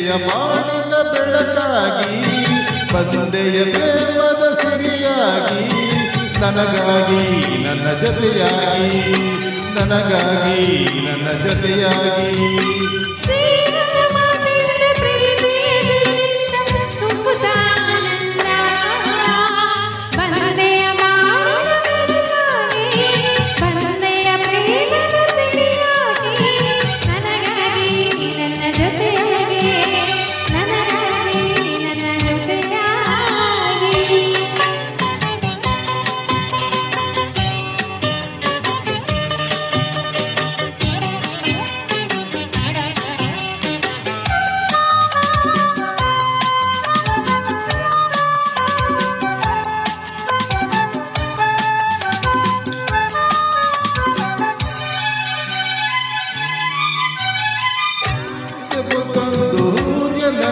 ತಂದೆಯ ಮಾಡಿದ ಬೆಳಕಾಗಿ ಬಂದೆಯ ಪ್ರೇಮದ ಸಿರಿಯಾಗಿ ನನಗಾಗಿ ನನ್ನ ಜೊತೆಯಾಗಿ ನನಗಾಗಿ ನನ್ನ ಜೊತೆಯಾಗಿ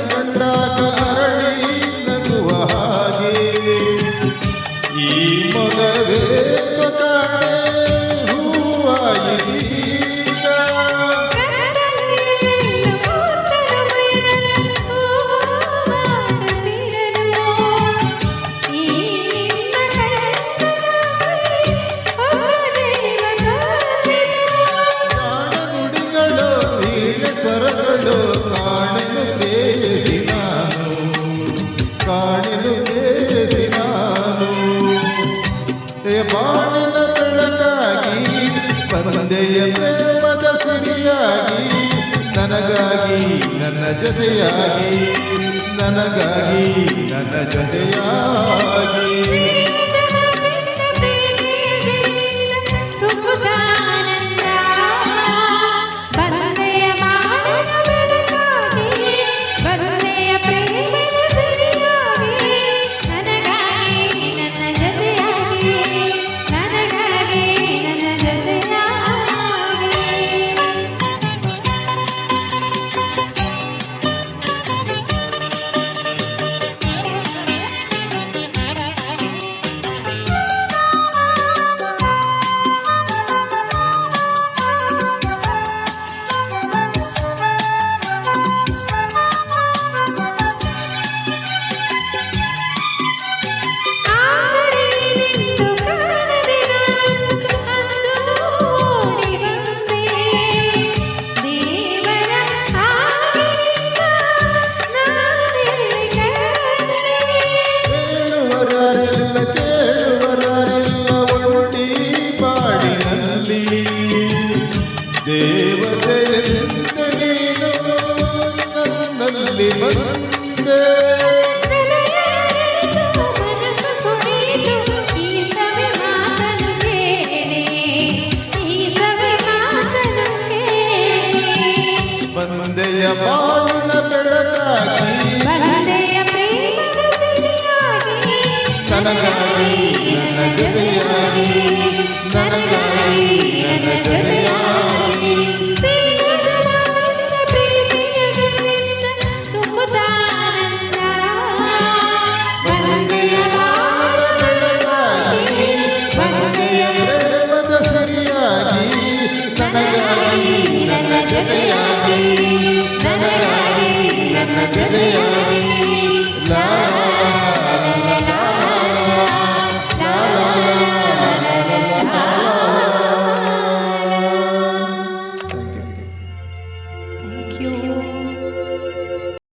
ಕಂಡಾಗ ಅರಳಿ ನಗುವ ಹಾಗೆ ಈ ಮಗವೇ ಹೂವಾಗಿ ನುಡಿಗಳು ಸ್ವರಗಳು ಕಾಣಲು ಬೇಸಿ ನಾನು ಬಾಳಿನ ಬೆಳಕಾಗಿ ಬಂದೆಯ ಪ್ರೇಮದ ಸಿರಿಯಾಗಿ ನನಗಾಗಿ ನನ್ನ ಜೊತೆಯಾಗಿ ನನಗಾಗಿ ನನ್ನ ಜೊತೆಯಾಗಿ ದೇವತೆಯಂತೆ ನೀನು ನನ್ನಲ್ಲಿ ಬಂದೆ ಬಂದೆಯ ಬಾಳಿನ ಬೆಳಕಾಗಿ ನನಗಾಗಿ